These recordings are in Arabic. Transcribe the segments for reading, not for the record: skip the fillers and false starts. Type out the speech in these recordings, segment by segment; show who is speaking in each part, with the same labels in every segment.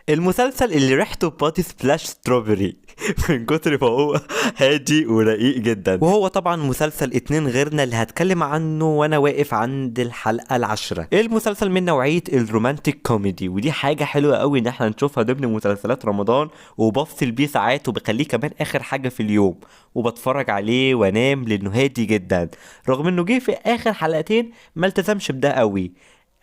Speaker 1: المسلسل اللي ريحته بادي سبلاش ستروبري من كتر ما هو هادي ورقيق جدا، وهو طبعا مسلسل اتنين غيرنا اللي هتكلم عنه وانا واقف عند الحلقة العاشرة. المسلسل من نوعية الرومانتيك كوميدي، ودي حاجة حلوة قوي ان احنا نشوفها ضمن مسلسلات رمضان، وبفصل بيه ساعات وبخليه كمان اخر حاجة في اليوم وبتفرج عليه وانام لانه هادي جدا. رغم انه جه في اخر حلقتين ما التزمش بده قوي،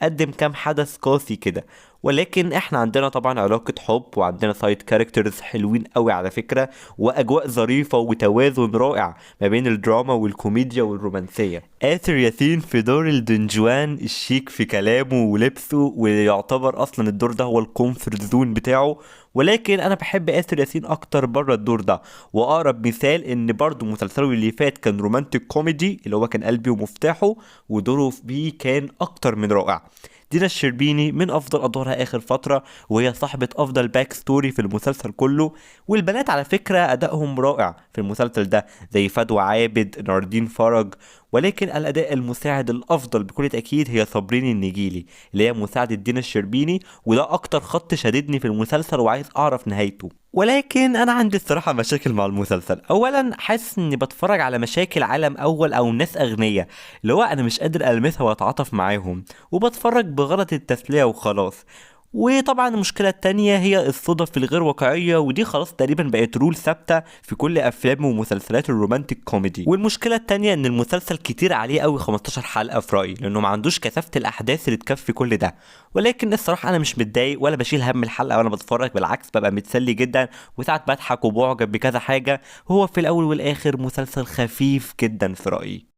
Speaker 1: قدم كام حدث قاسي كده، ولكن احنا عندنا طبعا علاقة حب وعندنا سايد كاركترز حلوين قوي على فكرة، واجواء ظريفة وتوازن رائع ما بين الدراما والكوميديا والرومانسية. آسر ياسين في دور الدنجوان الشيك في كلامه ولبسه، ويعتبر اصلا الدور ده هو الكومفورت زون بتاعه، ولكن انا بحب آسر ياسين اكتر بره الدور ده. واقرب مثال ان برضو مسلسله اللي فات كان رومانتيك كوميدي اللي هو كان قلبي ومفتاحه، ودوره بيه كان اكتر من رائع. دينا الشربيني من افضل ادوارها اخر فتره، وهي صاحبه افضل باك ستوري في المسلسل كله. والبنات على فكره ادائهم رائع في المسلسل ده، زي فدوى عابد، ناردين فرج. ولكن الاداء المساعد الافضل بكل تاكيد هي صابرين النجيلي اللي هي مساعده دينا الشربيني، وده اكتر خط شددني في المسلسل وعايز اعرف نهايته. ولكن انا عندي الصراحه مشاكل مع المسلسل. اولا حاسس اني بتفرج على مشاكل عالم اول او ناس اغنياء، اللي هو انا مش قادر المسها واتعاطف معاهم، وبتفرج بغرض التسلية وخلاص. وطبعا المشكلة التانية هي الصدف الغير واقعية، ودي خلاص تقريبا بقت رول ثابتة في كل افلام ومسلسلات الرومانتيك كوميدي. والمشكلة التانية ان المسلسل كتير عليه قوي 15 حلقة في رأيي، لانه ما عندوش كثافة الاحداث اللي تكفي كل ده. ولكن الصراحة انا مش متضايق ولا بشيل هم الحلقة وانا بتفرج، بالعكس ببقى متسلي جدا، وساعات بضحك وبعجب بكذا حاجة. هو في الاول والاخر مسلسل خفيف جدا في رأيي.